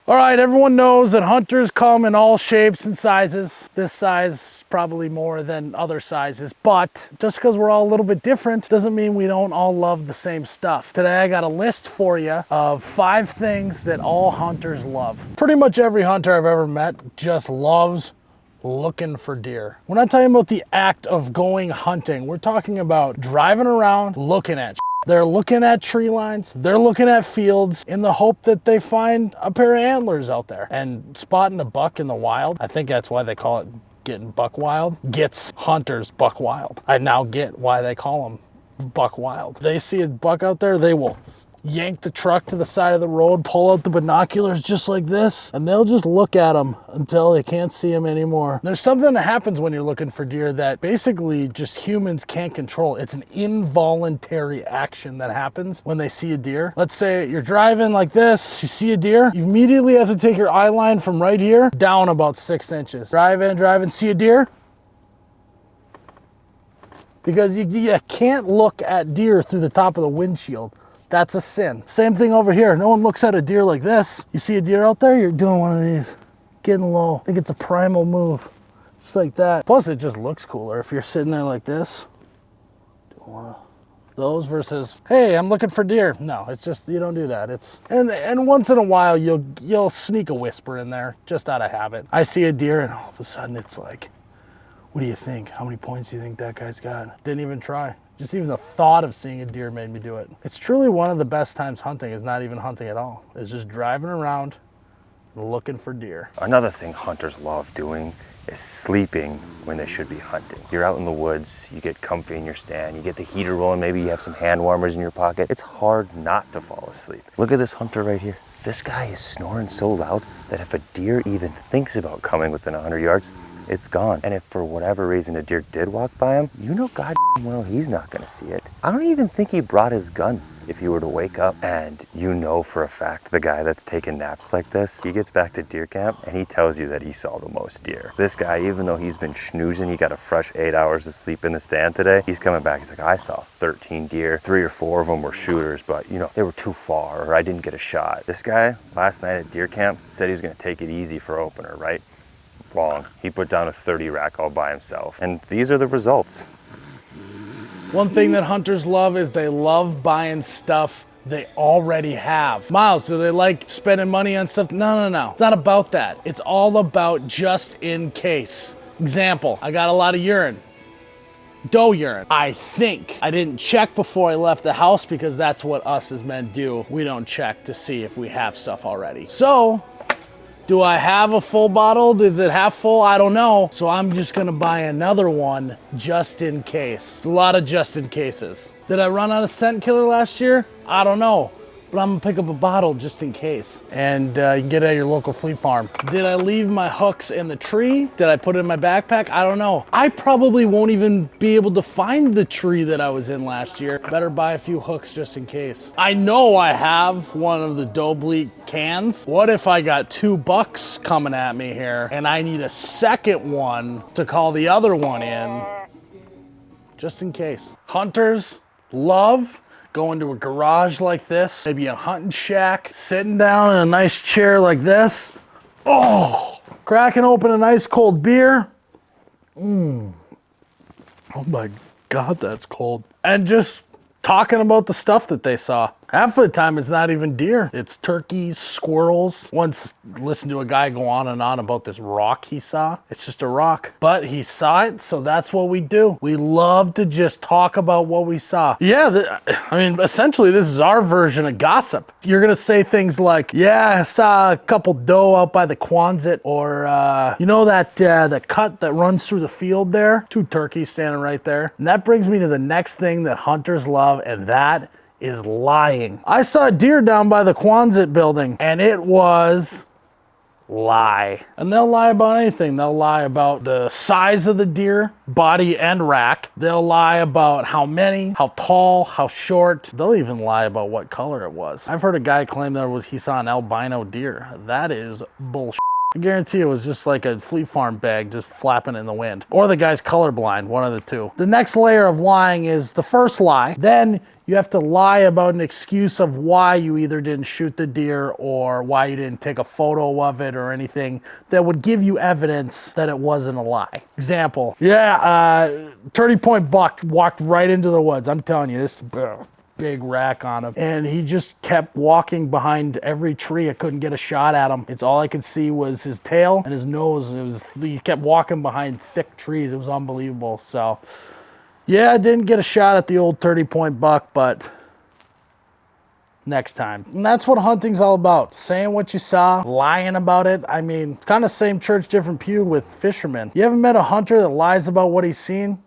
All right, everyone knows that hunters come in all shapes and sizes. This size probably more than other sizes, but just because we're all a little bit different doesn't mean we don't all love the same stuff. Today I got a list for you of 5 things that all hunters love. Pretty much every hunter I've ever met just loves looking for deer. We're not talking about the act of going hunting. We're talking about driving around looking at shit. They're looking at tree lines, they're looking at fields in the hope that they find a pair of antlers out there. And spotting a buck in the wild, I think that's why they call it getting buck wild, gets hunters buck wild. I now get why they call them buck wild. They see a buck out there, they will yank the truck to the side of the road, pull out the binoculars just like this, and they'll just look at them until they can't see them anymore. There's something that happens when you're looking for deer that basically just humans can't control. It's an involuntary action that happens when they see a deer. Let's say you're driving like this, you see a deer, you immediately have to take your eye line from right here down about 6 inches. Drive in, see a deer, because you can't look at deer through the top of the windshield. That's a sin. Same thing over here. No one looks at a deer like this. You see a deer out there, you're doing one of these, getting low. I think it's a primal move, just like that. Plus it just looks cooler if you're sitting there like this. Doing one of those versus, hey, I'm looking for deer. No, it's just, you don't do that. It's, and once in a while you'll sneak a whisper in there just out of habit. I see a deer and all of a sudden it's like, what do you think? How many points do you think that guy's got? Didn't even try. Just even the thought of seeing a deer made me do it. It's truly one of the best times hunting is not even hunting at all. It's just driving around looking for deer. Another thing hunters love doing is sleeping when they should be hunting. You're out in the woods, you get comfy in your stand, you get the heater rolling, maybe you have some hand warmers in your pocket. It's hard not to fall asleep. Look at this hunter right here. This guy is snoring so loud that if a deer even thinks about coming within 100 yards, it's gone. And if for whatever reason a deer did walk by him, you know god well he's not gonna see it. I don't even think he brought his gun if you were to wake up. And you know for a fact the guy that's taking naps like this, he gets back to deer camp and he tells you that he saw the most deer. This guy, even though he's been schnoozing, he got a fresh 8 hours of sleep in the stand today, he's coming back, he's like, I saw 13 deer, 3 or 4 of them were shooters, but you know, they were too far or I didn't get a shot. This guy last night at deer camp said he was gonna take it easy for opener, right? Wrong. He put down a 30 rack all by himself. And these are the results. One thing that hunters love is they love buying stuff they already have. Miles, do they like spending money on stuff? No. It's not about that. It's all about just in case. Example, I got a lot of urine. Doe urine. I think I didn't check before I left the house because that's what us as men do. We don't check to see if we have stuff already. So, do I have a full bottle? Is it half full? I don't know. So I'm just gonna buy another one just in case. A lot of just in cases. Did I run out of scent killer last year? I don't know. But I'm gonna pick up a bottle just in case. And you can get it at your local flea farm. Did I leave my hooks in the tree? Did I put it in my backpack? I don't know. I probably won't even be able to find the tree that I was in last year. Better buy a few hooks just in case. I know I have one of the doe bleat cans. What if I got 2 bucks coming at me here and I need a second one to call the other one in? Just in case. Hunters love going to a garage like this, maybe a hunting shack, sitting down in a nice chair like this. Oh, cracking open a nice cold beer. Oh my God, that's cold. And just talking about the stuff that they saw. Half of the time it's not even deer. It's turkeys, squirrels. Once listened to a guy go on and on about this rock he saw. It's just a rock, but he saw it, so that's what we do. We love to just talk about what we saw. Yeah, I mean, essentially this is our version of gossip. You're gonna say things like, yeah, I saw a couple doe out by the Quonset, or you know that the cut that runs through the field there? 2 turkeys standing right there. And that brings me to the next thing that hunters love, and that is lying. I saw a deer down by the Quonset building and it was lie. And they'll lie about anything. They'll lie about the size of the deer, body and rack. They'll lie about how many, how tall, how short. They'll even lie about what color it was. I've heard a guy claim he saw an albino deer. That is bullshit. I guarantee it was just like a Fleet Farm bag just flapping in the wind. Or the guy's colorblind, one of the two. The next layer of lying is the first lie. Then you have to lie about an excuse of why you either didn't shoot the deer or why you didn't take a photo of it or anything that would give you evidence that it wasn't a lie. Example, Turning Point buck walked right into the woods. I'm telling you, this big rack on him, and he just kept walking behind every tree. I couldn't get a shot at him. It's all I could see was his tail and his nose. He kept walking behind thick trees. It was unbelievable. So yeah, I didn't get a shot at the old 30-point buck, but next time. And that's what hunting's all about. Saying what you saw, lying about it. I mean, it's kind of same church, different pew with fishermen. You haven't met a hunter that lies about what he's seen?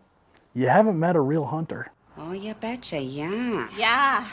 You haven't met a real hunter. Oh, you betcha, yeah. Yeah.